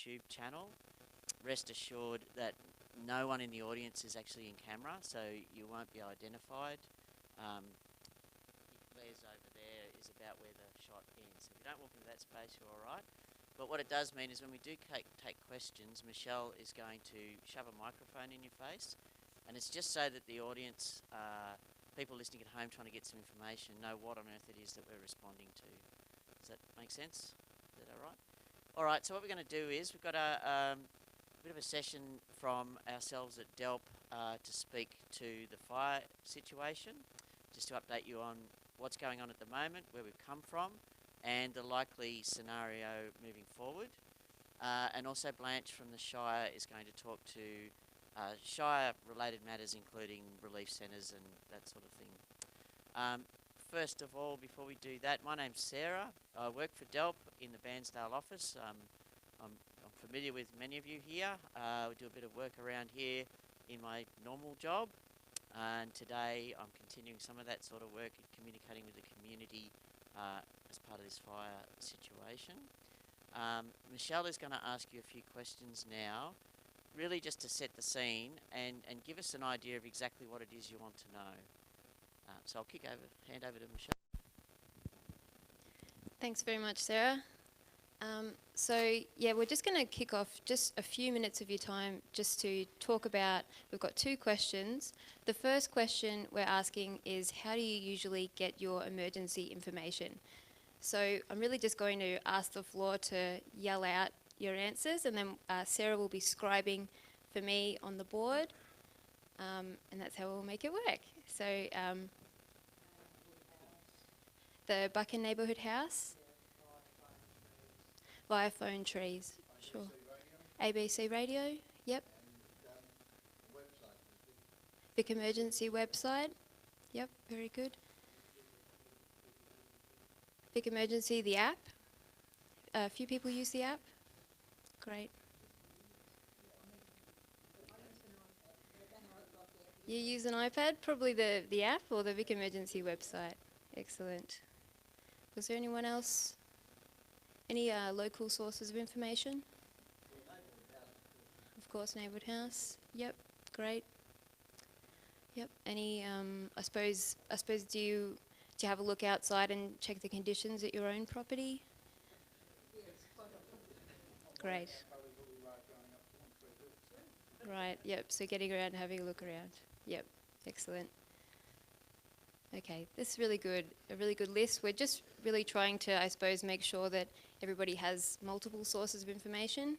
YouTube channel. Rest assured that no one in the audience is actually in camera, so you won't be identified. Blair's over there is about where the shot ends. So if you don't walk into that space, you're all right. But what it does mean is when we do take questions, Michelle is going to shove a microphone in your face, and it's just so that the audience, people listening at home trying to get some information, know what on earth it is that we're responding to. Does that make sense? Is that all right? All right, so what we're going to do is we've got a bit of a session from ourselves at DELP to speak to the fire situation, just to update you on what's going on at the moment, where we've come from, and the likely scenario moving forward. And also Blanche from the Shire is going to talk to Shire-related matters, including relief centres and that sort of thing. First of all, before we do that, my name's Sarah. I work for DELP in the Bairnsdale office. I'm familiar with many of you here. We do a bit of work around here in my normal job. And today I'm continuing some of that sort of work, communicating with the community as part of this fire situation. Michelle is going to ask you a few questions now, really just to set the scene and give us an idea of exactly what it is you want to know. So I'll hand over to Michelle. Thanks very much, Sarah. We're just going to kick off just a few minutes of your time just to talk about, we've got two questions. The first question we're asking is, how do you usually get your emergency information? So I'm really just going to ask the floor to yell out your answers, and then Sarah will be scribing for me on the board, and that's how we'll make it work. So the Buchan neighbourhood house. Via phone trees, sure. ABC radio, yep. Vic Emergency website, yep, very good. Vic Emergency, the app. A few people use the app. Great. You use an iPad, probably the app or the Vic Emergency website. Excellent. Was there anyone else? Any local sources of information? Of course, neighbourhood house. Yep, great. Yep. Any? I suppose. Do you have a look outside and check the conditions at your own property? Great. Right. Yep. So getting around and having a look around. Yep. Excellent. Okay, this is really good, a really good list. We're just really trying to, I suppose, make sure that everybody has multiple sources of information.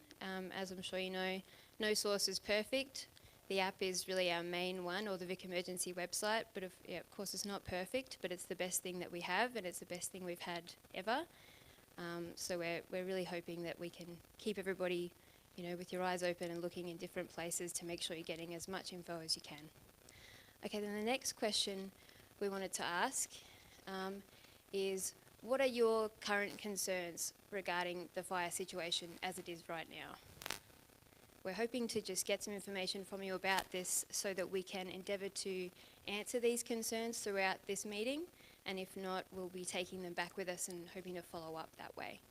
As I'm sure you know, no source is perfect. The app is really our main one, or the Vic Emergency website, but of course it's not perfect, but it's the best thing that we have, and it's the best thing we've had ever. So we're really hoping that we can keep everybody, with your eyes open and looking in different places to make sure you're getting as much info as you can. Okay, then the next question we wanted to ask is, what are your current concerns regarding the fire situation as it is right now? We're hoping to just get some information from you about this so that we can endeavour to answer these concerns throughout this meeting, and if not, we'll be taking them back with us and hoping to follow up that way.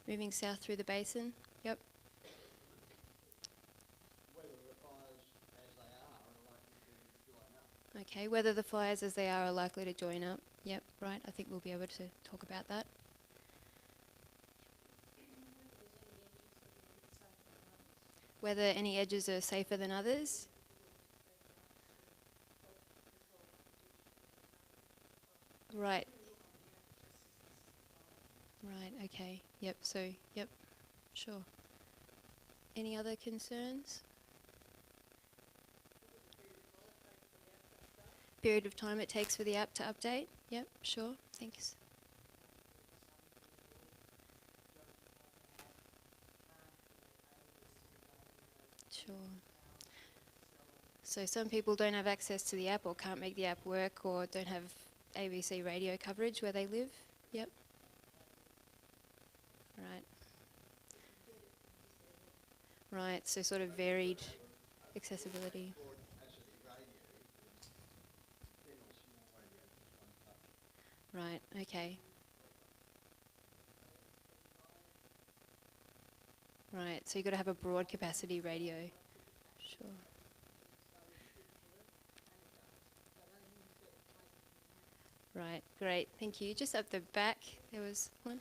Moving south through the basin? Yep. Okay, whether the fires as they are likely to join up. Yep, right, I think we'll be able to talk about that. Whether any edges are safer than others. Right. Right, okay. Yep, sure. Any other concerns? Period of time it takes for the app to update? Yep, sure, thanks. Sure. So some people don't have access to the app or can't make the app work or don't have ABC radio coverage where they live? Yep. Right. Right, so sort of varied accessibility. Right, okay. Right, so you've got to have a broad capacity radio. Sure. Right, great, thank you. Just up the back, there was one.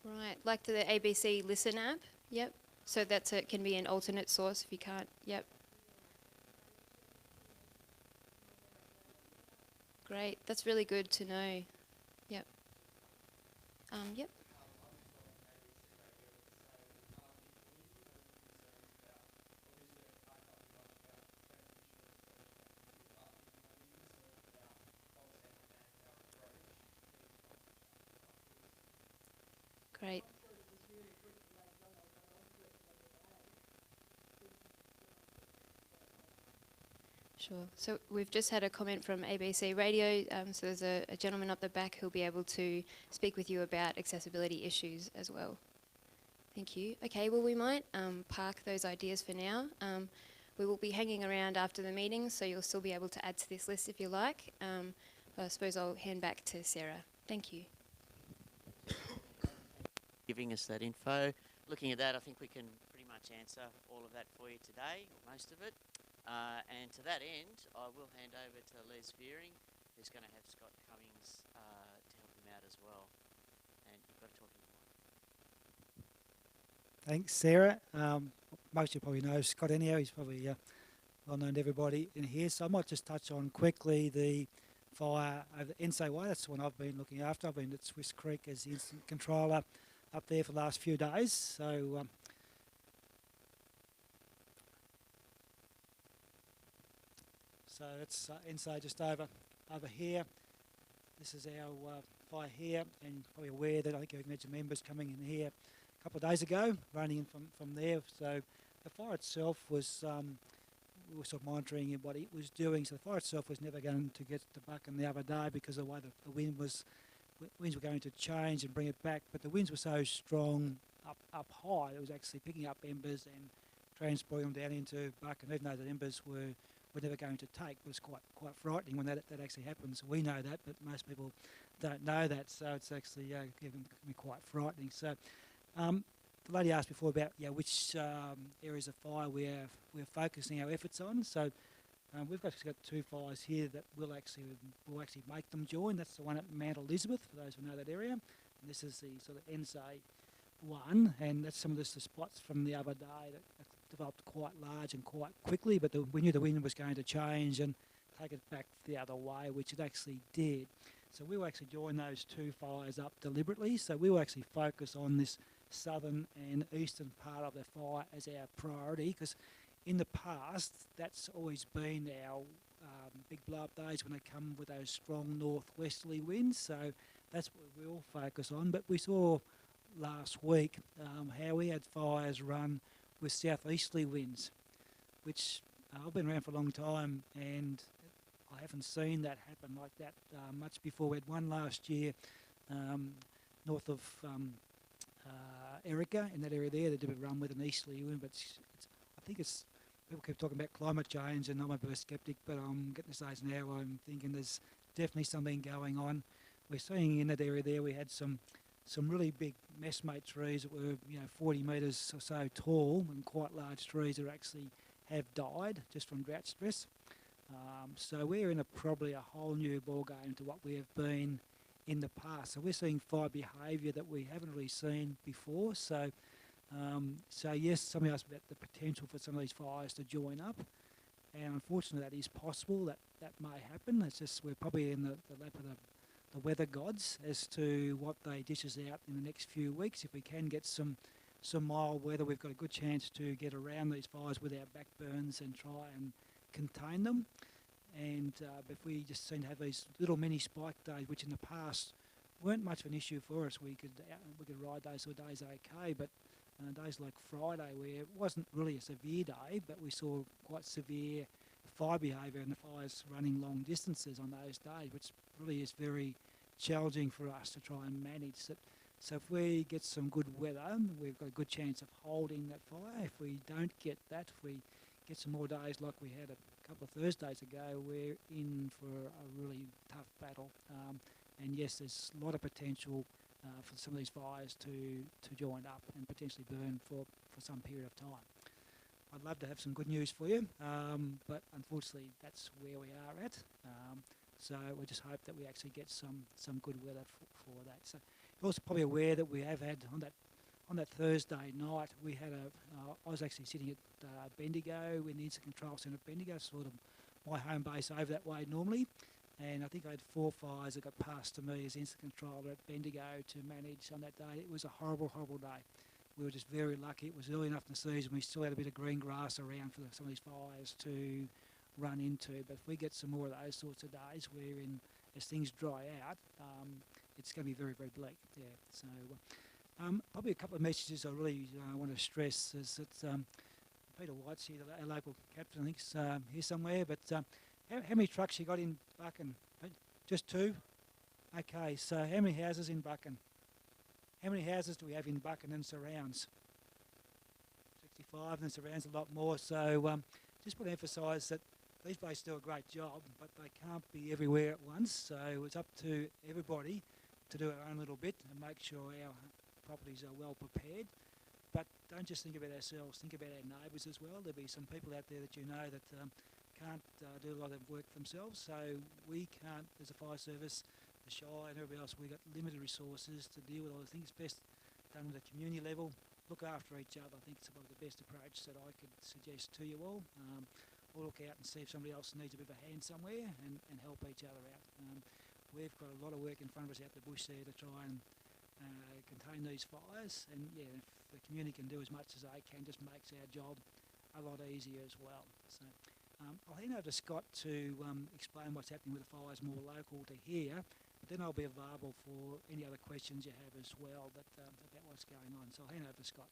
Right, like the ABC Listen app. Yep. So that's it. Can be an alternate source if you can't. Yep. Great. That's really good to know. Yep. Yep. Great. Sure. So we've just had a comment from ABC Radio. So there's a gentleman up the back who'll be able to speak with you about accessibility issues as well. Thank you. Okay, well we might park those ideas for now. We will be hanging around after the meeting, so you'll still be able to add to this list if you like. But I suppose I'll hand back to Sarah. Thank you. Giving us that info. Looking at that, I think we can pretty much answer all of that for you today, or most of it. And to that end, I will hand over to Les Veering, who's going to have Scott Cummings to help him out as well. And you've got to talk to him. Thanks, Sarah. Most of you probably know Scott anyhow. He's probably well known to everybody in here. So I might just touch on quickly the fire over the NSAY. That's the one I've been looking after. I've been at Swiss Creek as the incident controller up there for the last few days. So it's NSAY just over here. This is our fire here, and you're probably aware that I think you had some members coming in here a couple of days ago, running in from there. So the fire itself was, we were sort of monitoring what it was doing. So the fire itself was never going to get to Buchan the other day because of the way the winds were going to change and bring it back. But the winds were so strong up high, it was actually picking up embers and transporting them down into Buchan, even though the embers were never going to take. It was quite frightening when that actually happens. We know that, but most people don't know that. So it's actually can be quite frightening. So the lady asked before about which areas of fire we're focusing our efforts on. So we've got two fires here that will actually make them join. That's the one at Mount Elizabeth, for those who know that area. And this is the sort of NSAY one, and that's some of the spots from the other day that developed quite large and quite quickly, but we knew the wind was going to change and take it back the other way, which it actually did. So we will actually join those two fires up deliberately. So we will actually focus on this southern and eastern part of the fire as our priority, because in the past that's always been our big blow-up days when they come with those strong northwesterly winds. So that's what we all focus on. But we saw last week how we had fires run with southeasterly winds, which I've been around for a long time and I haven't seen that happen like that much before. We had one last year north of Erica, in that area there. They did a run with an easterly wind, but I think it's, people keep talking about climate change and I'm a bit of a sceptic, but I'm getting to stage now where I'm thinking there's definitely something going on. We're seeing in that area there we had some really big messmate trees that were 40 metres or so tall, and quite large trees that actually have died just from drought stress. So we're in probably a whole new ballgame to what we have been in the past. So we're seeing fire behaviour that we haven't really seen before. So yes, somebody asked about the potential for some of these fires to join up, and unfortunately that is possible. That may happen. It's just we're probably in the lap of the weather gods as to what they dish us out in the next few weeks. If we can get some mild weather, we've got a good chance to get around these fires with our backburns and try and contain them. And if we just seem to have these little mini spike days, which in the past weren't much of an issue for us, we could ride those sort of days okay. But days like Friday, where it wasn't really a severe day, but we saw quite severe fire behaviour and the fires running long distances on those days, which really is very challenging for us to try and manage it. So if we get some good weather, we've got a good chance of holding that fire. If we don't get that, if we get some more days like we had a couple of Thursdays ago, we're in for a really tough battle. And yes, there's a lot of potential for some of these fires to join up and potentially burn for some period of time. I'd love to have some good news for you, but unfortunately that's where we are at. So we just hope that we actually get some good weather for that. So you're also probably aware that we have had on that Thursday night, we had I was actually sitting at Bendigo in the Incident Control Centre at Bendigo, sort of my home base over that way normally. And I think I had 4 fires that got passed to me as incident controller at Bendigo to manage on that day. It was a horrible, horrible day. We were just very lucky. It was early enough in the season. We still had a bit of green grass around for some of these fires to run into. But if we get some more of those sorts of days wherein as things dry out, it's going to be very, very bleak. Yeah. So probably a couple of messages I really want to stress is that Peter White's here, our local captain, I think, is here somewhere. But how many trucks you got in Buchan? Just 2? Okay, so how many houses in Buchan? How many houses do we have in Buchan and surrounds? 65 and surrounds a lot more. So just want to emphasise that these places do a great job, but they can't be everywhere at once. So it's up to everybody to do our own little bit and make sure our properties are well prepared. But don't just think about ourselves, think about our neighbours as well. There'll be some people out there that you know that can't do a lot of work themselves. So we can't, as a fire service, the Shire and everybody else, we've got limited resources to deal with all the things. Best done at a community level, look after each other. I think it's probably the best approach that I could suggest to you all. Or look out and see if somebody else needs a bit of a hand somewhere and help each other out. We've got a lot of work in front of us out the bush there to try and contain these fires, and yeah, if the community can do as much as they can, just makes our job a lot easier as well. So I'll hand over to Scott to explain what's happening with the fires more local to here, but then I'll be available for any other questions you have as well about what's going on. So I'll hand over to Scott.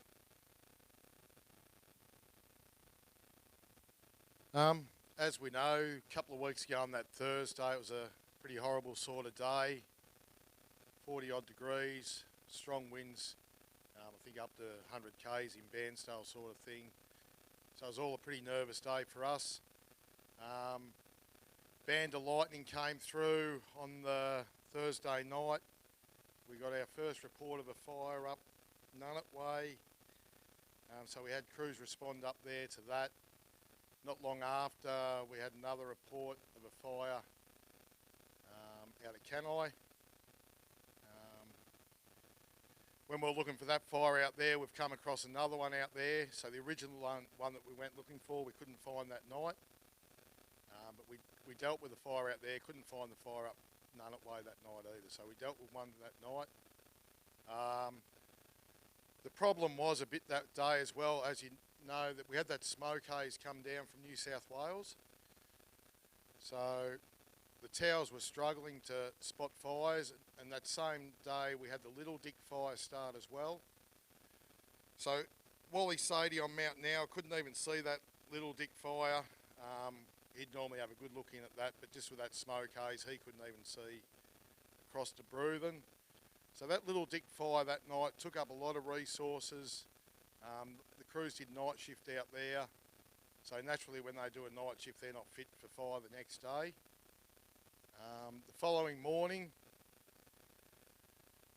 As we know, a couple of weeks ago on that Thursday, it was a pretty horrible sort of day. 40 odd degrees, strong winds, I think up to 100 k's in Bairnsdale sort of thing. So it was all a pretty nervous day for us. Band of lightning came through on the Thursday night. We got our first report of a fire up Nunnett Way. So we had crews respond up there to that. Not long after, we had another report of a fire out of Canai. When we were looking for that fire out there, we've come across another one out there. So the original one that we went looking for, we couldn't find that night. But we dealt with the fire out there, couldn't find the fire up Nunnett Way that night either. So we dealt with one that night. The problem was a bit that day as well, as you know, that we had that smoke haze come down from New South Wales. So the towers were struggling to spot fires, and that same day we had the Little Dick fire start as well. So Wally Sadie on Mount Now couldn't even see that Little Dick fire. He'd normally have a good look in at that, but just with that smoke haze, he couldn't even see across to Bruthen. So that Little Dick fire that night took up a lot of resources. The crews did night shift out there. So naturally when they do a night shift, they're not fit for fire the next day. The following morning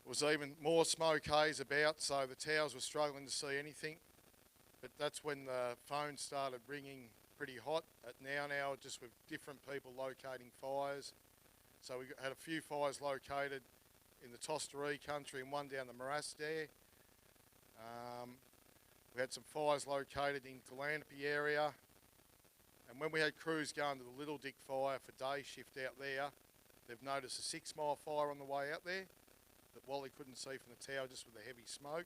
was even more smoke haze about, so the towers were struggling to see anything. But that's when the phone started ringing pretty hot at now, just with different people locating fires. So we had a few fires located in the Tostaree country and one down the morass there. We had some fires located in Galanapy area. And when we had crews going to the Little Dick fire for day shift out there, they've noticed a 6 Mile fire on the way out there that Wally couldn't see from the tower just with the heavy smoke.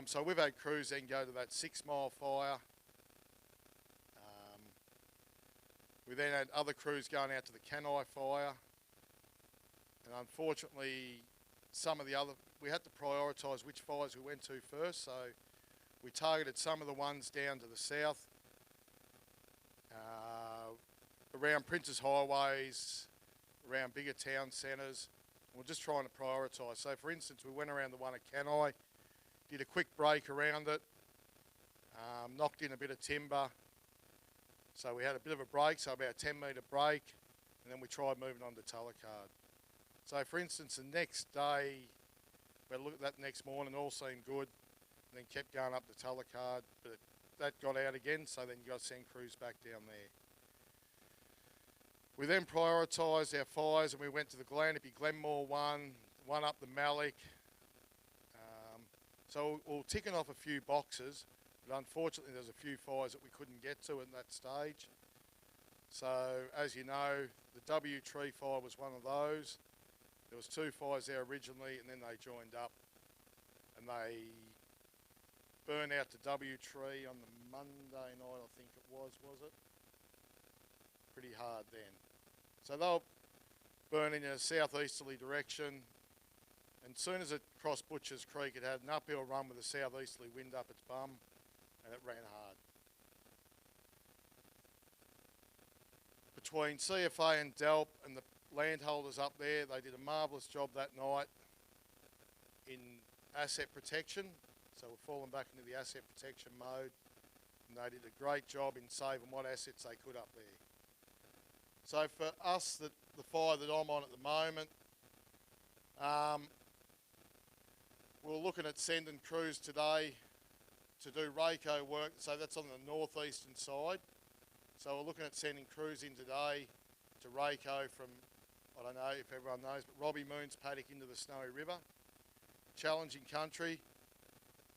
So we've had crews then go to that 6 Mile fire. We then had other crews going out to the Canai fire. And unfortunately, some of the other, we had to prioritise which fires we went to first. So we targeted some of the ones down to the south, around Princes Highways, around bigger town centres. We're just trying to prioritise. So for instance, we went around the one at Canai, did a quick break around it. knocked in a bit of timber. So we had a bit of a break, so about a 10-metre break, and then we tried moving on to Talakard. So for instance, the next day, we had a look at that next morning, all seemed good, and then kept going up to Talakard, but that got out again, so then you got to send crews back down there. We then prioritised our fires and we went to the Glenmore one up the Malik. So we're ticking off a few boxes, but unfortunately there's a few fires that we couldn't get to at that stage. So as you know, the Wtree Fire was one of those. There was 2 fires there originally, and then they joined up and they burned out to Wtree on the Monday night, I think it was it? Pretty hard then. So they were burning in a southeasterly direction, and as soon as it crossed Butcher's Creek, it had an uphill run with a southeasterly wind up its bum, and it ran hard. Between CFA and DELP and the landholders up there, they did a marvellous job that night in asset protection. So we're falling back into the asset protection mode, and they did a great job in saving what assets they could up there. So for us, the fire that I'm on at the moment, we're looking at sending crews today to do Rayco work. So that's on the northeastern side. So we're looking at sending crews in today to Rayco from, I don't know if everyone knows, but Robbie Moon's paddock into the Snowy River. Challenging country,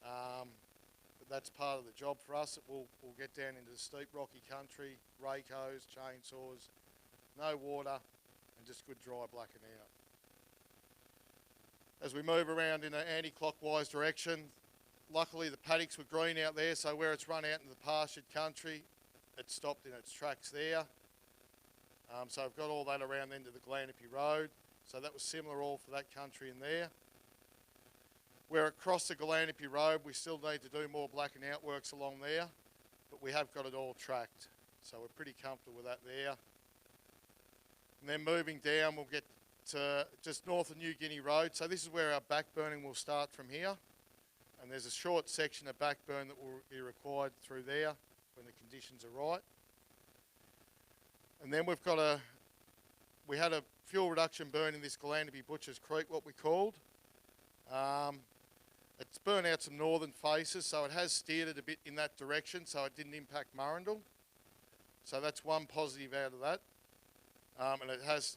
but that's part of the job for us. We'll get down into the steep rocky country, Raycos, chainsaws, no water, and just good dry blacking out. As we move around in an anti-clockwise direction, luckily the paddocks were green out there, so where it's run out into the pastured country, it stopped in its tracks there. So I've got all that around the end of the Glanapy Road, so that was similar all for that country in there. Where it crossed the Glanapy Road, we still need to do more blacking out works along there, but we have got it all tracked, so we're pretty comfortable with that there. And then moving down, we'll get to just north of New Guinea Road. So this is where our backburning will start from here. And there's a short section of backburn that will be required through there when the conditions are right. And then we had a fuel reduction burn in this Glanapy Butcher's Creek, what we called. It's burnt out some northern faces, so it has steered it a bit in that direction, so it didn't impact Murrindle. So that's one positive out of that. And it has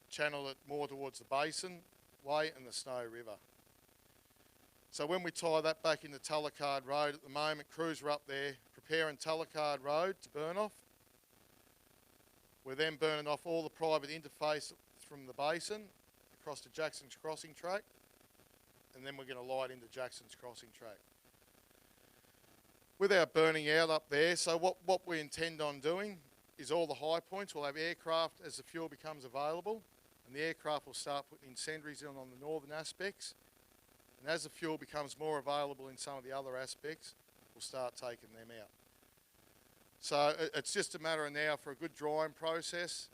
channeled it more towards the Basin Way and the Snow River. So when we tie that back into Talakard Road at the moment, crews are up there preparing Talakard Road to burn off. We're then burning off all the private interface from the Basin across to Jackson's Crossing Track, and then we're going to light into Jackson's Crossing Track. With our burning out up there, so what we intend on doing is all the high points. We'll have aircraft as the fuel becomes available, and the aircraft will start putting incendiaries in on the northern aspects. And as the fuel becomes more available in some of the other aspects, we'll start taking them out. So it's just a matter of now for a good drying process.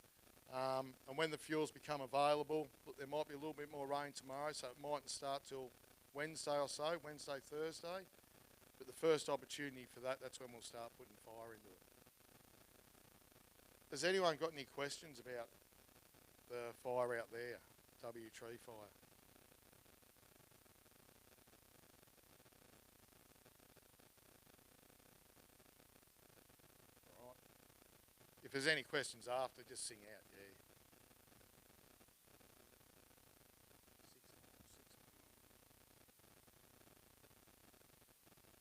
And when the fuels become available, look, there might be a little bit more rain tomorrow, so it mightn't start till Wednesday or so, Wednesday, Thursday. But the first opportunity for that's when we'll start putting fire into it. Has anyone got any questions about the fire out there, Wtree Fire? All right. If there's any questions after, just sing out, yeah.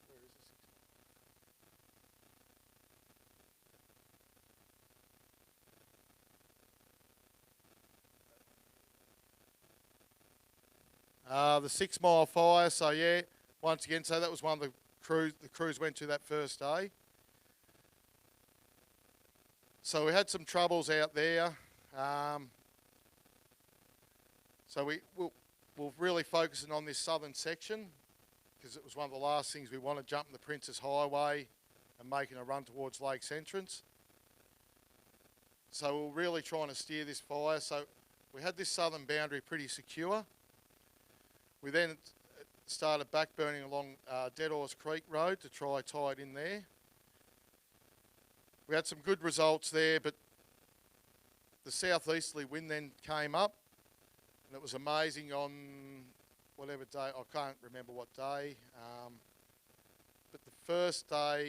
Where is the 6 mile? The 6 Mile Fire, so yeah, once again, so that was one of the crews went to that first day. So we had some troubles out there. So we're really focusing on this southern section because it was one of the last things we wanted, jumping the Princess Highway and making a run towards Lakes Entrance. So we're really trying to steer this fire. So we had this southern boundary pretty secure. We then, started back burning along Dead Horse Creek Road to try tie it in there. We had some good results there, but the southeasterly wind then came up, and it was amazing on whatever day, I can't remember what day, but the first day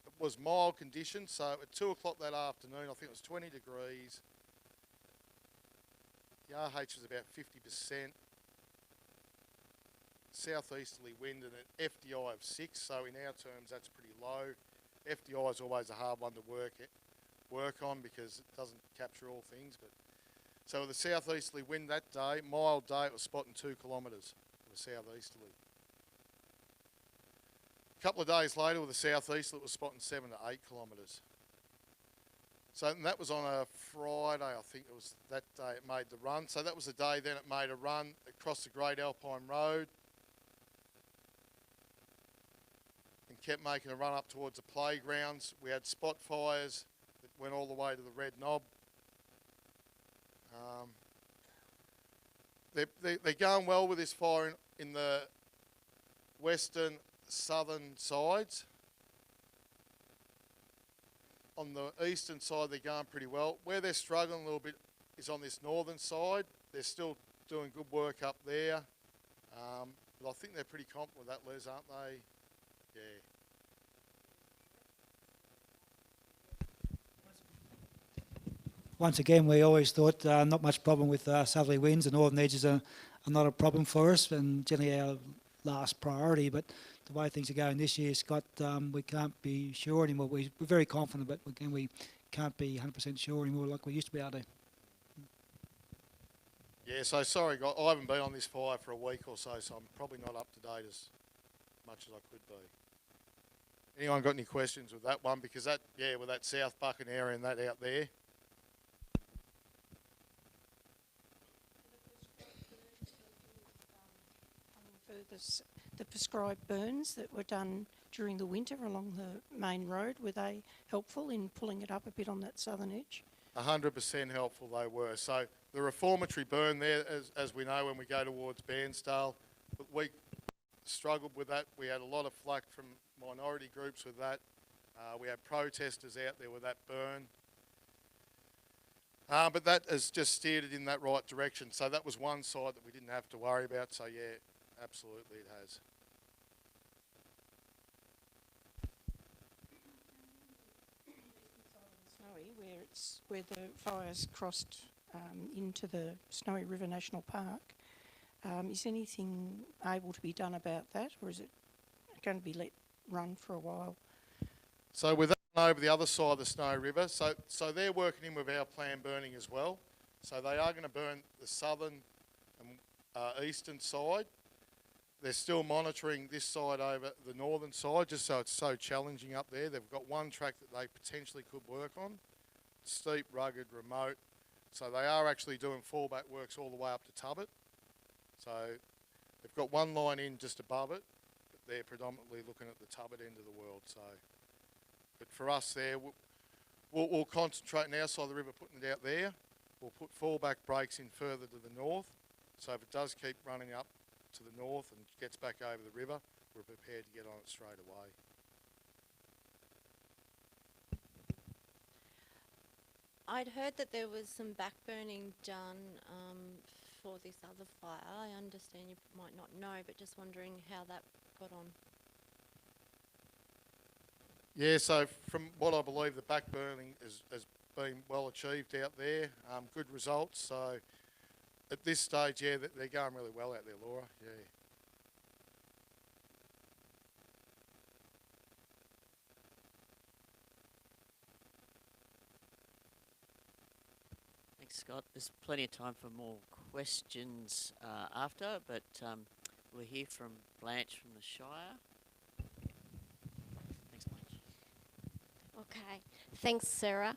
it was mild conditions, so at 2 o'clock that afternoon, I think it was 20 degrees, the RH was about 50%, southeasterly wind and an FDI of 6, so in our terms that's pretty low. FDI is always a hard one to work on because it doesn't capture all things. But so with the southeasterly wind that day, mild day, it was spotting 2 kilometres. It was southeasterly. A couple of days later with the southeasterly, it was spotting 7 to 8 kilometres. So and that was on a Friday, I think it was that day it made the run. So that was the day then it made a run across the Great Alpine Road and kept making a run up towards the playgrounds. We had spot fires that went all the way to the Red Knob. They're going well with this fire in the western, southern sides. On the eastern side, they're going pretty well. Where they're struggling a little bit is on this northern side. They're still doing good work up there. But I think they're pretty confident with that, Les, aren't they? Yeah. Once again, we always thought not much problem with southerly winds. The northern edges are not a problem for us and generally our last priority. But the way things are going this year, Scott, we can't be sure anymore. We're very confident, but again, we can't be 100% sure anymore like we used to be able to. Yeah, so sorry, guys, I haven't been on this fire for a week or so, so I'm probably not up to date as much as I could be. Anyone got any questions with that one? Because that, yeah, with that South Buchan area and that out there. For the prescribed burns that were done during the winter along the main road, were they helpful in pulling it up a bit on that southern edge? 100% helpful they were. So the reformatory burn there, as we know when we go towards Bairnsdale, but we struggled with that. We had a lot of flack from minority groups with that. We had protesters out there with that burn. But that has just steered it in that right direction. So that was one side that we didn't have to worry about. So yeah, absolutely it has. Snowy, where the fires crossed into the Snowy River National Park. Is anything able to be done about that, or is it going to be let run for a while? So with that over the other side of the Snowy River, so they're working in with our planned burning as well. So they are going to burn the southern and eastern side. They're still monitoring this side over the northern side, just so it's so challenging up there. They've got one track that they potentially could work on. Steep, rugged, remote. So they are actually doing fallback works all the way up to Tubbut. So they've got one line in just above it, but they're predominantly looking at the Tubbut end of the world. So, but for us there, we'll concentrate on our side of the river, putting it out there. We'll put fallback breaks in further to the north. So if it does keep running up to the north and gets back over the river, we're prepared to get on it straight away. I'd heard that there was some backburning done for this other fire. I understand you might not know, but just wondering how that got on. Yeah, so from what I believe, the backburning has been well achieved out there. Good results. So at this stage, yeah, they're going really well out there, Laura. Yeah. Thanks, Scott. There's plenty of time for more questions after, but we'll hear from Blanche from the Shire. Thanks, Blanche. Okay, thanks, Sarah.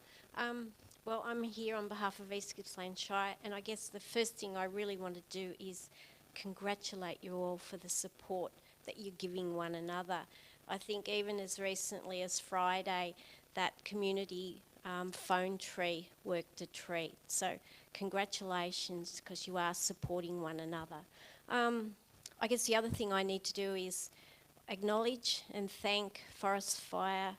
Well, I'm here on behalf of East Gippsland Shire, and I guess the first thing I really want to do is congratulate you all for the support that you're giving one another. I think even as recently as Friday, that community phone tree worked a treat. So congratulations, because you are supporting one another. I guess the other thing I need to do is acknowledge and thank Forest Fire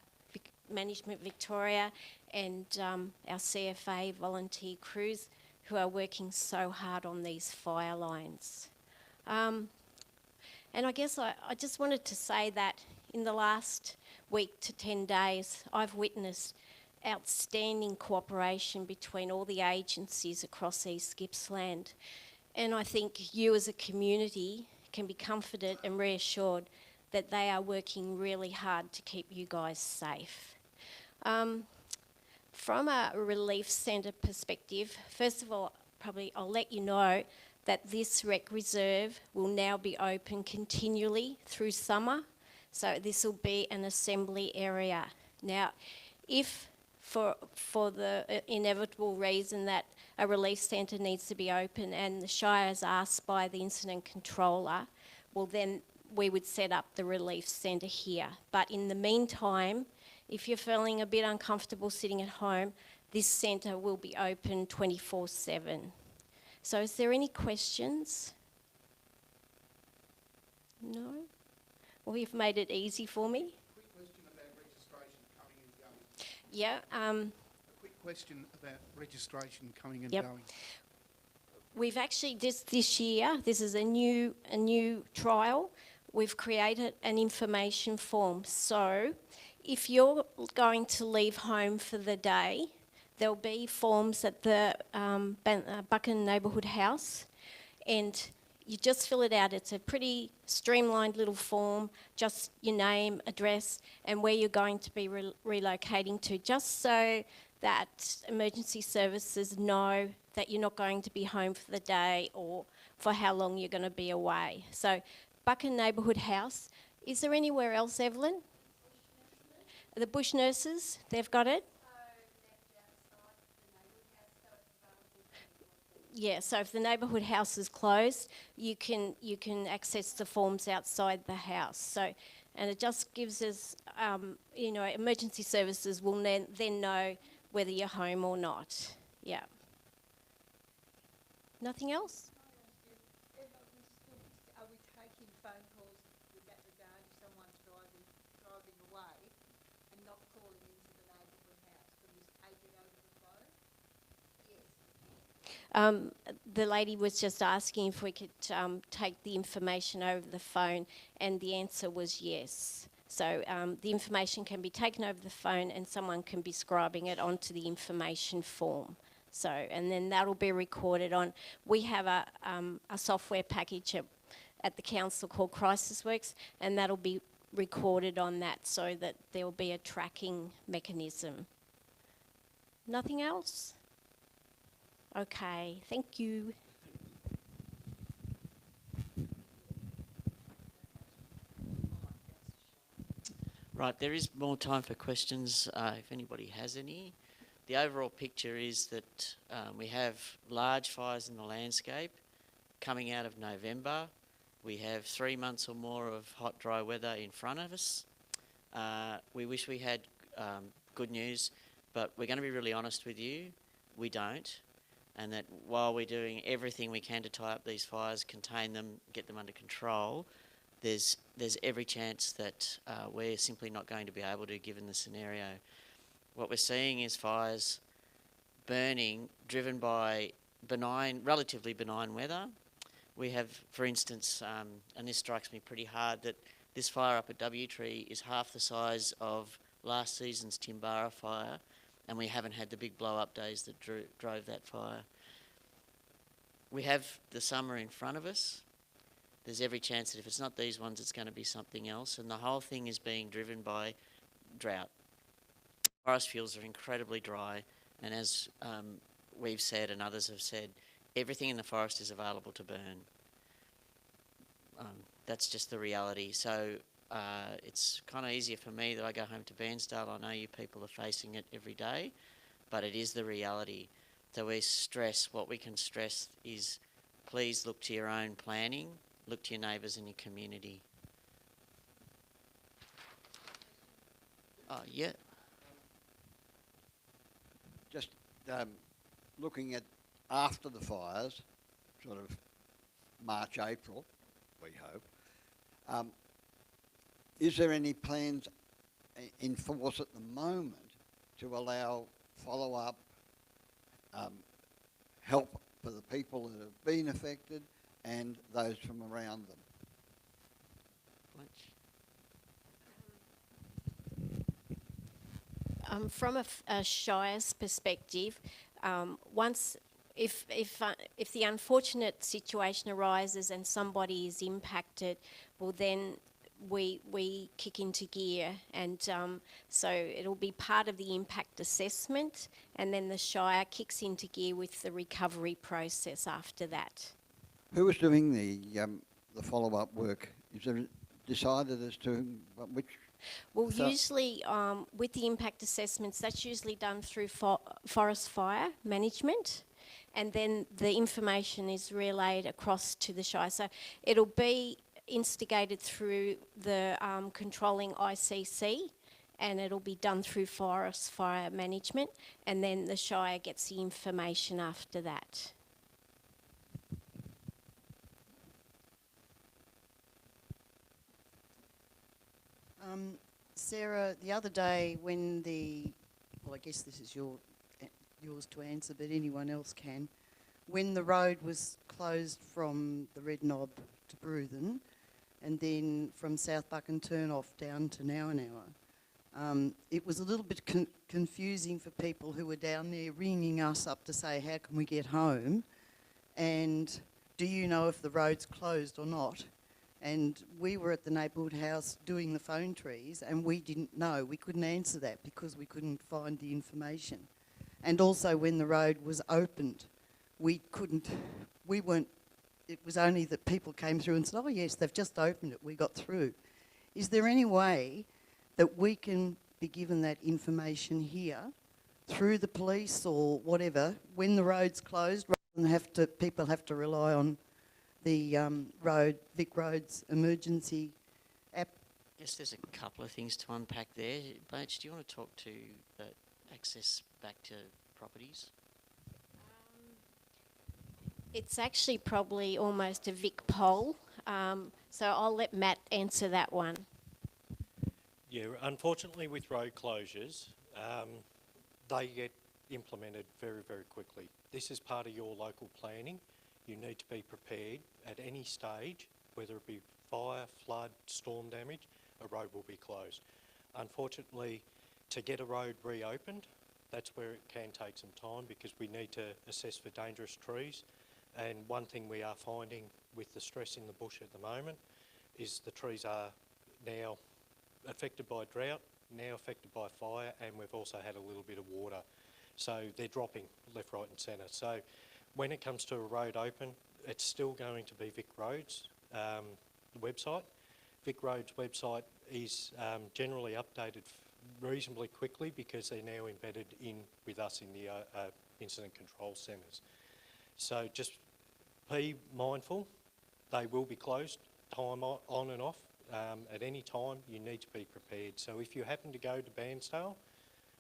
Management Victoria and our CFA volunteer crews who are working so hard on these fire lines. And I guess I just wanted to say that in the last week to 10 days, I've witnessed outstanding cooperation between all the agencies across East Gippsland. And I think you as a community can be comforted and reassured that they are working really hard to keep you guys safe. From a relief centre perspective, first of all, probably I'll let you know that this rec reserve will now be open continually through summer. So this will be an assembly area. Now, if for the inevitable reason that a relief centre needs to be open and the Shire is asked by the incident controller, well then we would set up the relief centre here. But in the meantime, if you're feeling a bit uncomfortable sitting at home, this centre will be open 24/7. So is there any questions? No? Well, you've made it easy for me. Quick question about registration coming and going. Yeah. A quick question about registration coming and Yep. going. We've actually this year, this is a new trial. We've created an information form. So if you're going to leave home for the day, there'll be forms at the Buchan Neighbourhood House, and you just fill it out. It's a pretty streamlined little form, just your name, address, and where you're going to be relocating to, just so that emergency services know that you're not going to be home for the day or for how long you're going to be away. So Buchan Neighbourhood House. Is there anywhere else, Evelyn? The bush nurses, they've got it? Yeah, so if the neighbourhood house is closed, you can access the forms outside the house. So, and it just gives us, emergency services will then know whether you're home or not. Yeah. Nothing else? Are we taking phone calls with that regard if someone's driving away and not calling into the neighbourhood house? Can we take it over the phone? Yes. The lady was just asking if we could take the information over the phone, and the answer was yes. So the information can be taken over the phone and someone can be scribing it onto the information form. So, and then that'll be recorded on. We have a software package at the council called CrisisWorks, and that'll be recorded on that so that there will be a tracking mechanism. Nothing else? Okay, thank you. Right, there is more time for questions if anybody has any. The overall picture is that we have large fires in the landscape coming out of November. We have 3 months or more of hot, dry weather in front of us. We wish we had good news, but we're going to be really honest with you, we don't. And that while we're doing everything we can to tie up these fires, contain them, get them under control, there's every chance that we're simply not going to be able to, given the scenario. What we're seeing is fires burning, driven by relatively benign weather. We have, for instance, and this strikes me pretty hard, that this fire up at Wtree is half the size of last season's Timbara fire, and we haven't had the big blow-up days that drove that fire. We have the summer in front of us. There's every chance that if it's not these ones, it's going to be something else, and the whole thing is being driven by drought. Forest fuels are incredibly dry, and as we've said and others have said, everything in the forest is available to burn. That's just the reality. So it's kind of easier for me that I go home to Bairnsdale. I know you people are facing it every day, but it is the reality. So what we can stress is, please look to your own planning, look to your neighbours and your community. Oh, yeah. Just looking at after the fires, sort of March, April, we hope. Is there any plans in force at the moment to allow follow-up help for the people that have been affected and those from around them? From a Shire's perspective, if the unfortunate situation arises and somebody is impacted, well then we kick into gear, and so it'll be part of the impact assessment, and then the Shire kicks into gear with the recovery process after that. Who is doing the follow-up work? Is there decided as to which? Well, usually with the impact assessments, that's usually done through forest fire management, and then the information is relayed across to the Shire. So it'll be instigated through the controlling ICC, and it'll be done through forest fire management, and then the Shire gets the information after that. Sarah, the other day when well, I guess this is yours to answer, but anyone else can. When the road was closed from the Red Knob to Bruthen, and then from South Buchan turn-off down to Nowanower, it was a little bit confusing for people who were down there ringing us up to say, how can we get home? And do you know if the road's closed or not? And we were at the neighbourhood house doing the phone trees, and we didn't know. We couldn't answer that because we couldn't find the information. And also when the road was opened, we weren't, it was only that people came through and said, oh yes, they've just opened it, we got through. Is there any way that we can be given that information here through the police or whatever when the road's closed, rather than people have to rely on the Vic Roads emergency app? Yes, there's a couple of things to unpack there. Blanche, do you want to talk to access back to properties? It's actually probably almost a Vic poll, so I'll let Matt answer that one. Yeah, unfortunately with road closures, they get implemented very, very quickly. This is part of your local planning. You need to be prepared at any stage, whether it be fire, flood, storm damage, a road will be closed. Unfortunately, to get a road reopened, that's where it can take some time because we need to assess for dangerous trees. And one thing we are finding with the stress in the bush at the moment is the trees are now affected by drought, now affected by fire, and we've also had a little bit of water. So they're dropping left, right and centre. So when it comes to a road open, it's still going to be Vic Roads website. Vic Roads website is generally updated reasonably quickly because they're now embedded in with us in the incident control centres. So just be mindful, they will be closed time on and off. At any time you need to be prepared. So if you happen to go to Bairnsdale,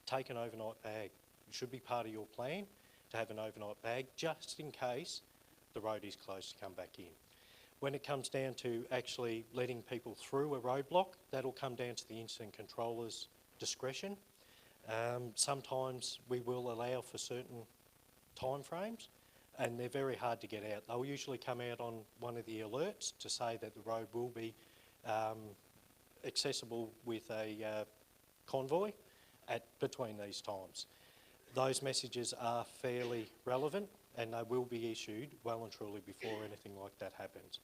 take an overnight bag. It should be part of your plan to have an overnight bag just in case the road is closed to come back in. When it comes down to actually letting people through a roadblock, that'll come down to the incident controller's discretion. Sometimes we will allow for certain time frames and they're very hard to get out. They'll usually come out on one of the alerts to say that the road will be accessible with a convoy between these times. Those messages are fairly relevant and they will be issued well and truly before anything like that happens.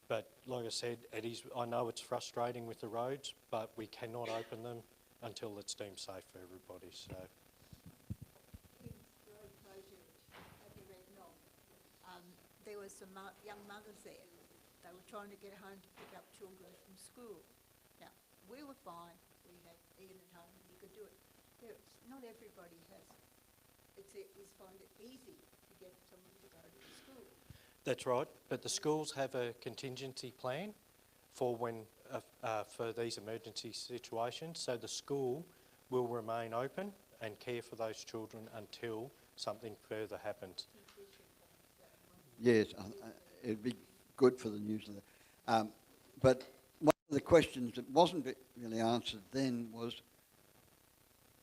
But like I said, I know it's frustrating with the roads, but we cannot open them until it's deemed safe for everybody. So. Road closure at the Red Knob, there were some young mothers there. They were trying to get home to pick up children from school. Now, we were fine. We had Ian at home and you could do it. Not everybody find it easy to get someone to go to the school. That's right, but the schools have a contingency plan for for these emergency situations. So the school will remain open and care for those children until something further happens. Yes, it'd be good for the newsletter. But one of the questions that wasn't really answered then was,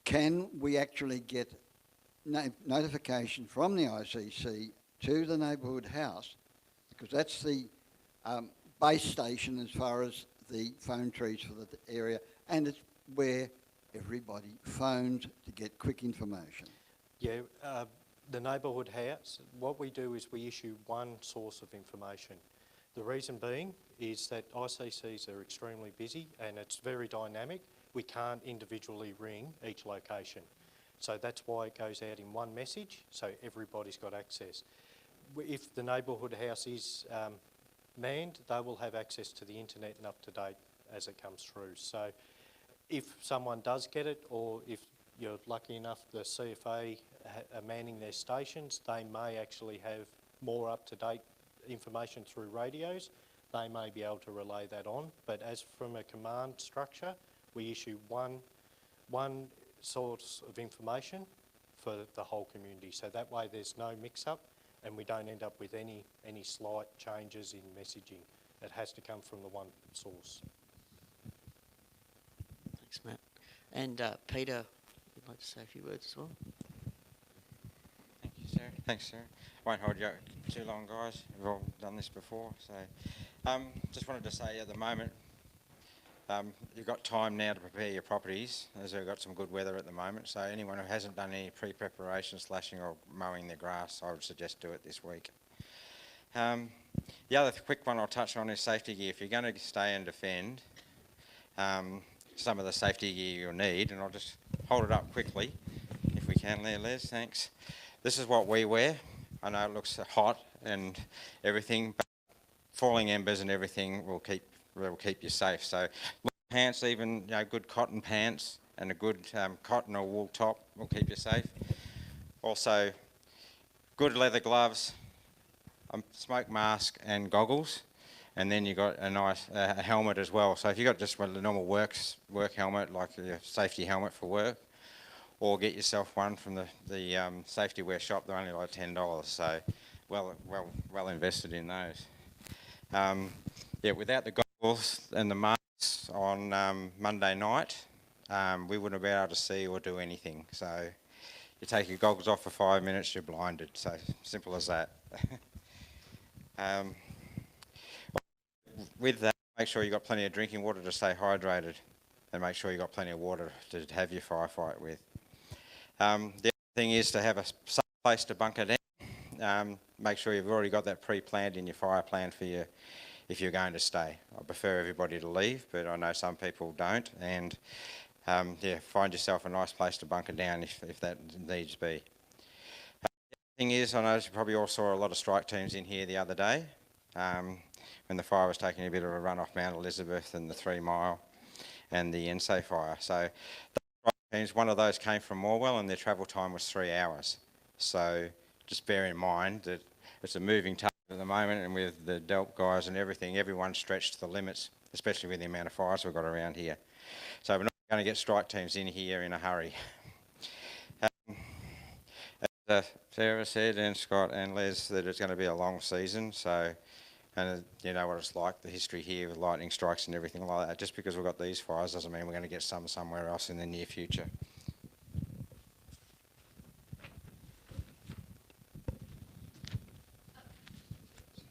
can we actually get notification from the ICC to the neighbourhood house, because that's the base station as far as the phone trees for the area, and it's where everybody phones to get quick information. Yeah, the neighbourhood house, what we do is we issue one source of information. The reason being is that ICCs are extremely busy and it's very dynamic. We can't individually ring each location. So that's why it goes out in one message, so everybody's got access. If the neighbourhood house is manned, they will have access to the internet and up to date as it comes through. So if someone does get it, or if you're lucky enough the CFA are manning their stations, they may actually have more up to date information through radios. They may be able to relay that on, but as from a command structure, we issue one source of information for the whole community. So that way there's no mix-up and we don't end up with any slight changes in messaging. It has to come from the one source. Thanks, Matt. And Peter, you'd like to say a few words as well? Thank you, Sarah. Thanks, Sarah. Won't hold you too long, guys. We've all done this before. So just wanted to say at the moment, you've got time now to prepare your properties, as we've got some good weather at the moment. So anyone who hasn't done any pre-preparation, slashing or mowing their grass, I would suggest do it this week. The other quick one I'll touch on is safety gear. If you're going to stay and defend, some of the safety gear you'll need, and I'll just hold it up quickly, if we can there, Les, thanks. This is what we wear. I know it looks hot and everything, but falling embers and everything will keep you safe. So pants, even good cotton pants and a good cotton or wool top will keep you safe. Also, good leather gloves, a smoke mask and goggles, and then you've got a nice helmet as well. So if you've got just a normal work helmet, like a safety helmet for work, or get yourself one from the safety wear shop, they're only like $10, so well invested in those. Yeah, without the goggles and the masks on Monday night, we wouldn't be able to see or do anything. So you take your goggles off for 5 minutes, you're blinded. So simple as that. With that, make sure you've got plenty of drinking water to stay hydrated, and make sure you've got plenty of water to have your firefight with. The other thing is to have a safe place to bunker down. Make sure you've already got that pre-planned in your fire plan for you if you're going to stay. I prefer everybody to leave, but I know some people don't, and yeah, find yourself a nice place to bunker down if that needs be. The thing is, I noticed you probably all saw a lot of strike teams in here the other day when the fire was taking a bit of a run off Mount Elizabeth and the 3 Mile and the NSA fire. So teams, one of those came from Morwell and their travel time was 3 hours. So just bear in mind that it's a moving target at the moment, and with the DELP guys and everything, everyone's stretched to the limits, especially with the amount of fires we've got around here. So we're not going to get strike teams in here in a hurry. As Sarah said, and Scott and Les, that it's going to be a long season, so, and you know what it's like, the history here with lightning strikes and everything like that. Just because we've got these fires doesn't mean we're going to get some somewhere else in the near future.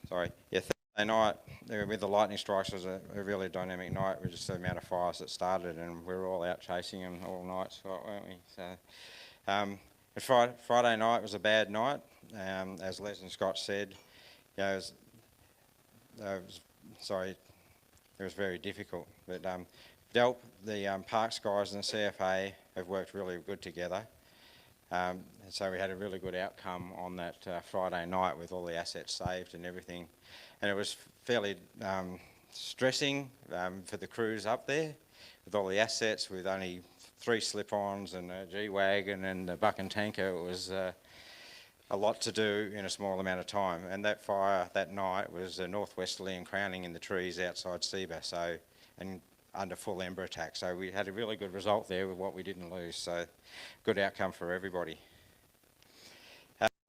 Sorry, yeah, Thursday night with the lightning strikes was a really dynamic night with just the amount of fires that started, and we were all out chasing them all night, Scott, weren't we? So, Friday night was a bad night, as Les and Scott said. You know, it was very difficult. But DELP, the Parks guys and the CFA have worked really good together. And so we had a really good outcome on that Friday night with all the assets saved and everything. And it was fairly stressing for the crews up there with all the assets, with only 3 slip-ons and a G-Wagon and a Buchan tanker. It was a lot to do in a small amount of time. And that fire that night was northwesterly and crowning in the trees outside Seba, so, and under full ember attack. So we had a really good result there with what we didn't lose. So good outcome for everybody.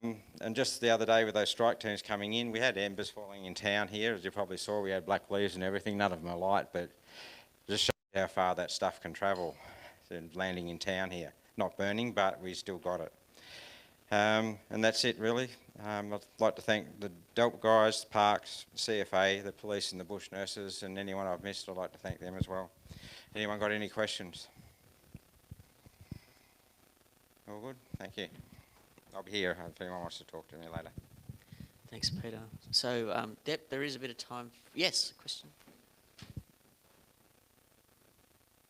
And just the other day with those strike teams coming in, we had embers falling in town here. As you probably saw, we had black leaves and everything. None of them are light, but just shows how far that stuff can travel and landing in town here. Not burning, but we still got it. And that's it really. I'd like to thank the DELP guys, the parks, the CFA, the police and the bush nurses, and anyone I've missed, I'd like to thank them as well. Anyone got any questions? All good? Thank you. I'll be here if anyone wants to talk to me later. Thanks, Peter. So, Deb, there is a bit of time. Yes, question?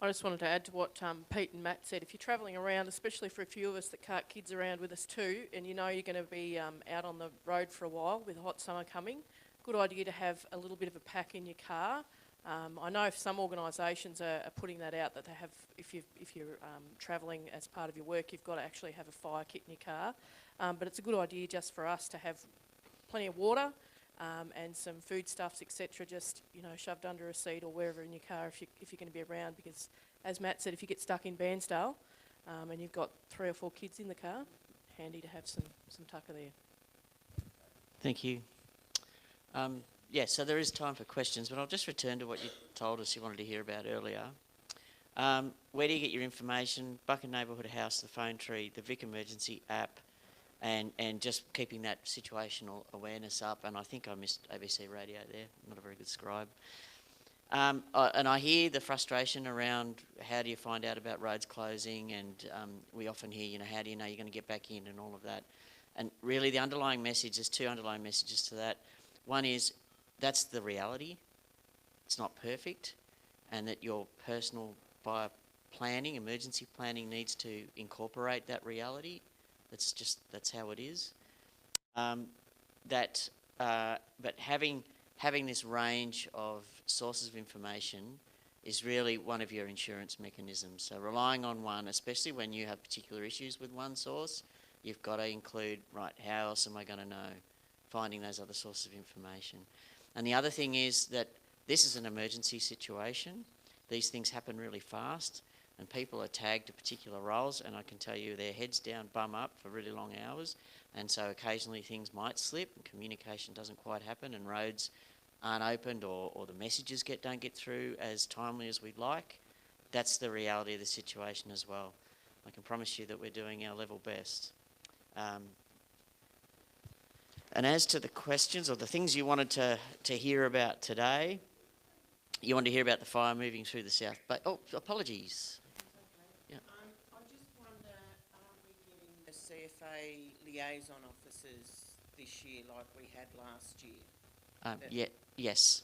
I just wanted to add to what Pete and Matt said. If you're travelling around, especially for a few of us that cart kids around with us too, and you know you're going to be out on the road for a while with hot summer coming, good idea to have a little bit of a pack in your car. I know if some organisations are putting that out, that they have, if you're travelling as part of your work, you've got to actually have a fire kit in your car. But it's a good idea just for us to have plenty of water and some foodstuffs, etc. Just shoved under a seat or wherever in your car if you're going to be around. Because as Matt said, if you get stuck in Bairnsdale and you've got 3 or 4 kids in the car, handy to have some tucker there. Thank you. Yeah, so there is time for questions, but I'll just return to what you told us you wanted to hear about earlier. Where do you get your information? Buchan Neighbourhood House, the phone tree, the Vic Emergency app, and just keeping that situational awareness up. And I think I missed ABC Radio there, not a very good scribe. And I hear the frustration around how do you find out about roads closing, and we often hear, how do you know you're going to get back in and all of that. And really the underlying message, there's 2 underlying messages to that. One is, that's the reality. It's not perfect, and that your personal fire planning, emergency planning, needs to incorporate that reality. That's how it is. But having this range of sources of information is really one of your insurance mechanisms. So relying on one, especially when you have particular issues with one source, you've got to include, right, how else am I going to know? Finding those other sources of information. And the other thing is that this is an emergency situation. These things happen really fast, and people are tagged to particular roles, and I can tell you they're heads down, bum up for really long hours, and so occasionally things might slip and communication doesn't quite happen and roads aren't opened or the messages don't get through as timely as we'd like. That's the reality of the situation as well. I can promise you that we're doing our level best. And as to the questions or the things you wanted to hear about today, you wanted to hear about the fire moving through the South Bay. Oh, apologies. Yeah. I just wonder, are we getting the CFA liaison officers this year like we had last year? Yes.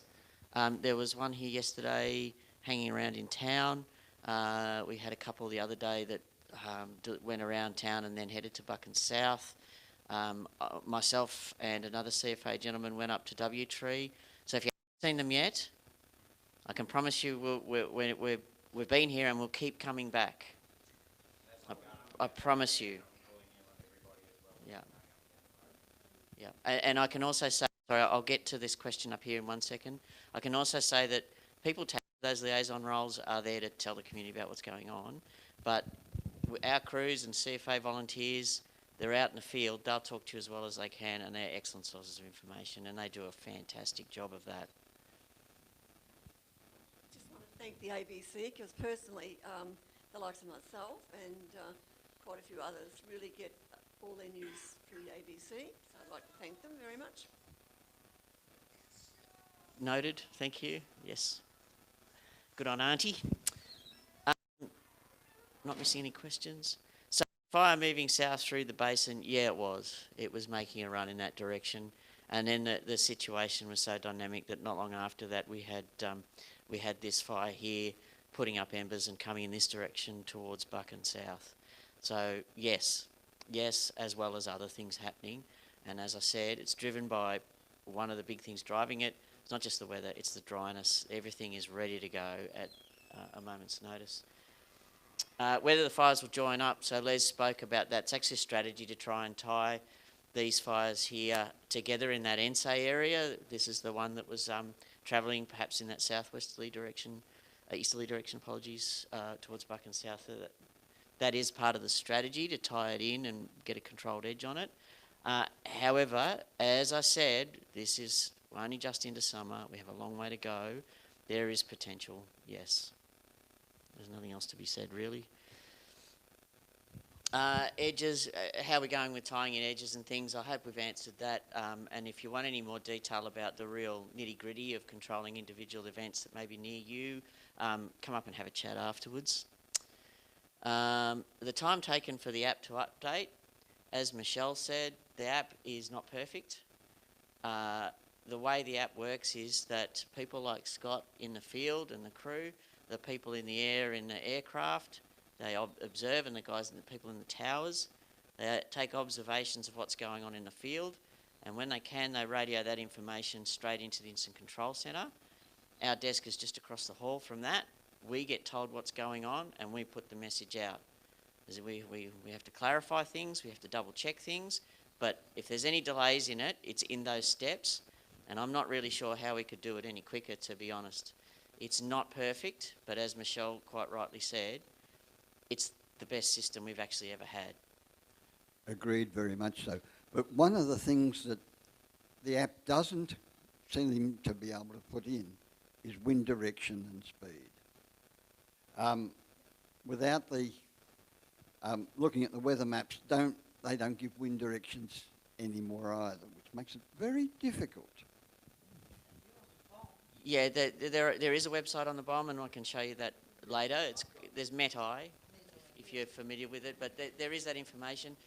There was one here yesterday hanging around in town. We had a couple the other day that went around town and then headed to Buchan South. Myself and another CFA gentleman went up to Wtree. So if you haven't seen them yet, I can promise you we've been here and we'll keep coming back. I promise you. Yeah. And I can also say, sorry, I'll get to this question up here in 1 second. I can also say that people tasked with those liaison roles are there to tell the community about what's going on. But our crews and CFA volunteers, they're out in the field, they'll talk to you as well as they can, and they're excellent sources of information, and they do a fantastic job of that. I just want to thank the ABC, because personally, the likes of myself and quite a few others really get all their news through the ABC, so I'd like to thank them very much. Noted, thank you, yes. Good on Auntie. Not missing any questions? So fire moving south through the basin, yeah, it was. It was making a run in that direction. And then the situation was so dynamic that not long after that we had this fire here putting up embers and coming in this direction towards Buchan South. So yes, as well as other things happening. And as I said, it's driven by one of the big things driving it. It's not just the weather, it's the dryness. Everything is ready to go at a moment's notice. Whether the fires will join up, so Les spoke about that. It's actually a strategy to try and tie these fires here together in that Ensay area. This is the one that was travelling perhaps in that southwesterly direction, easterly direction, towards Buchan South. That is part of the strategy, to tie it in and get a controlled edge on it. However, as I said, this is only just into summer. We have a long way to go. There is potential, yes. There's nothing else to be said, really. Edges, how we're going with tying in edges and things, I hope we've answered that. And if you want any more detail about the real nitty-gritty of controlling individual events that may be near you, come up and have a chat afterwards. The time taken for the app to update, as Michelle said, the app is not perfect. The way the app works is that people like Scott in the field and the crew, the people in the air in the aircraft, they observe, and the guys and the people in the towers, they take observations of what's going on in the field, and when they can, they radio that information straight into the Instant Control Centre. Our desk is just across the hall from that. We get told what's going on, and we put the message out. We have to clarify things, we have to double check things, but if there's any delays in it, it's in those steps, and I'm not really sure how we could do it any quicker, to be honest. It's not perfect, but as Michelle quite rightly said, it's the best system we've actually ever had. Agreed, very much so. But one of the things that the app doesn't seem to be able to put in is wind direction and speed. Without the looking at the weather maps, they don't give wind directions anymore either, which makes it very difficult. Yeah, there is a website on the bottom, and I can show you that later. There's Met-Eye, if you're familiar with it, but there is that information.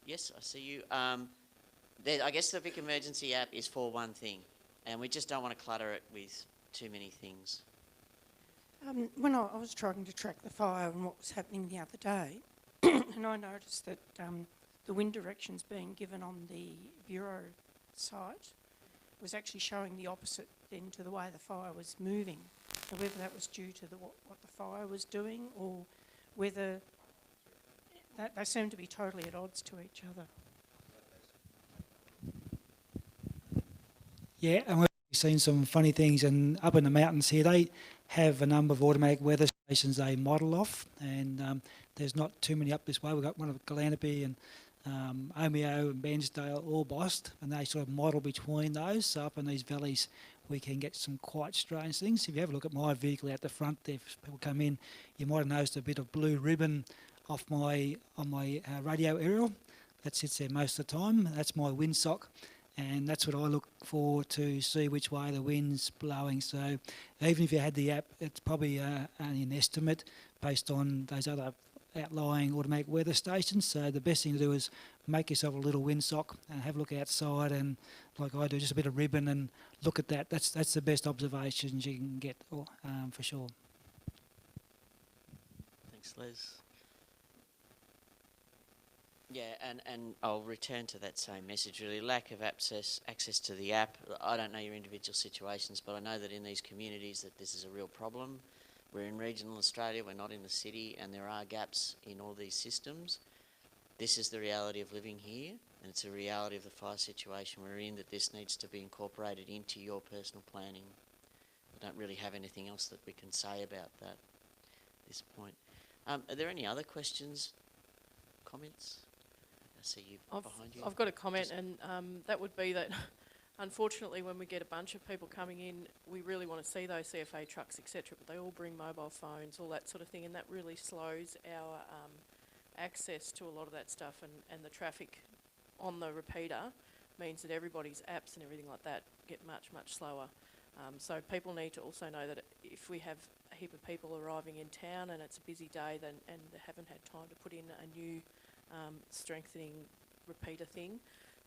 Yes, I see you. I guess the Vic Emergency app is for one thing, and we just don't want to clutter it with too many things. When I was trying to track the fire and what was happening the other day, and I noticed that the wind directions being given on the Bureau site was actually showing the opposite then to the way the fire was moving. So whether that was due to what the fire was doing, or whether they seem to be totally at odds to each other. Yeah, and we've seen some funny things, and up in the mountains here, they have a number of automatic weather stations they model off, and there's not too many up this way. We've got one of Gallanaby and Omeo and Bairnsdale, all bossed, and they sort of model between those. So up in these valleys, we can get some quite strange things. If you have a look at my vehicle out the front there, if people come in, you might have noticed a bit of blue ribbon on my radio aerial. That sits there most of the time. That's my windsock, and that's what I look for to see which way the wind's blowing. So even if you had the app, it's probably only an estimate based on those other outlying automatic weather stations. So the best thing to do is make yourself a little windsock and have a look outside, and like I do, just a bit of ribbon, and look at that. That's the best observations you can get for sure. Thanks, Les. Yeah, and I'll return to that same message, really. Lack of access to the app. I don't know your individual situations, but I know that in these communities that this is a real problem. We're in regional Australia, we're not in the city, and there are gaps in all these systems. This is the reality of living here, and it's a reality of the fire situation we're in, that this needs to be incorporated into your personal planning. I don't really have anything else that we can say about that at this point. Are there any other questions, comments? I see you behind you. I've got a comment, and that would be that unfortunately when we get a bunch of people coming in, we really want to see those CFA trucks, etc., but they all bring mobile phones, all that sort of thing, and that really slows our access to a lot of that stuff, and the traffic on the repeater means that everybody's apps and everything like that get much, much slower. So people need to also know that if we have a heap of people arriving in town and it's a busy day and they haven't had time to put in a new strengthening repeater thing,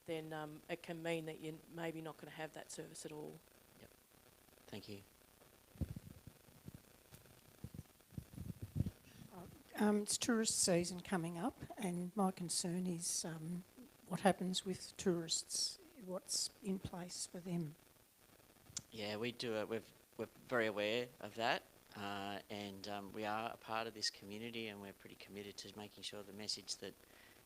then it can mean that you're maybe not going to have that service at all. Yep. Thank you. It's tourist season coming up, and my concern is what happens with tourists, what's in place for them. Yeah, we do it. We're very aware of that, and we are a part of this community, and we're pretty committed to making sure the message that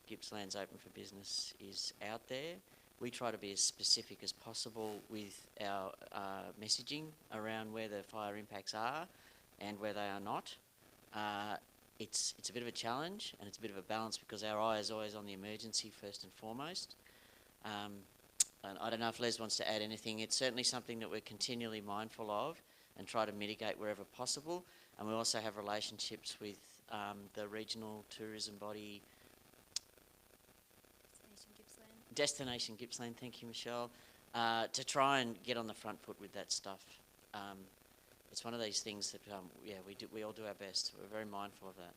Gippsland's open for business is out there. We try to be as specific as possible with our messaging around where the fire impacts are and where they are not. it's a bit of a challenge and it's a bit of a balance because our eye is always on the emergency first and foremost. And I don't know if Les wants to add anything. It's certainly something that we're continually mindful of and try to mitigate wherever possible. And we also have relationships with the regional tourism body, Destination Gippsland, thank you, Michelle, to try and get on the front foot with that stuff. It's one of these things that, yeah, we all do our best. We're very mindful of that.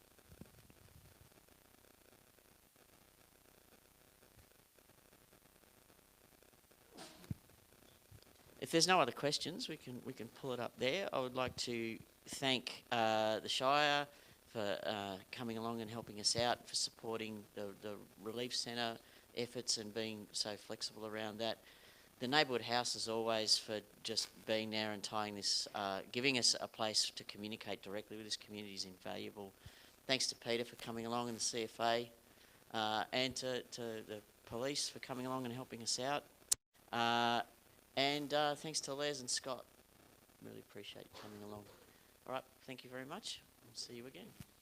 If there's no other questions, we can pull it up there. I would like to thank the Shire for coming along and helping us out, for supporting the Relief Centre efforts and being so flexible around that. The Neighbourhood House, as always, for just being there and tying this, giving us a place to communicate directly with this community is invaluable. Thanks to Peter for coming along and the CFA, and to the police for coming along and helping us out. And thanks to Les and Scott. Really appreciate you coming along. All right, thank you very much. We'll see you again.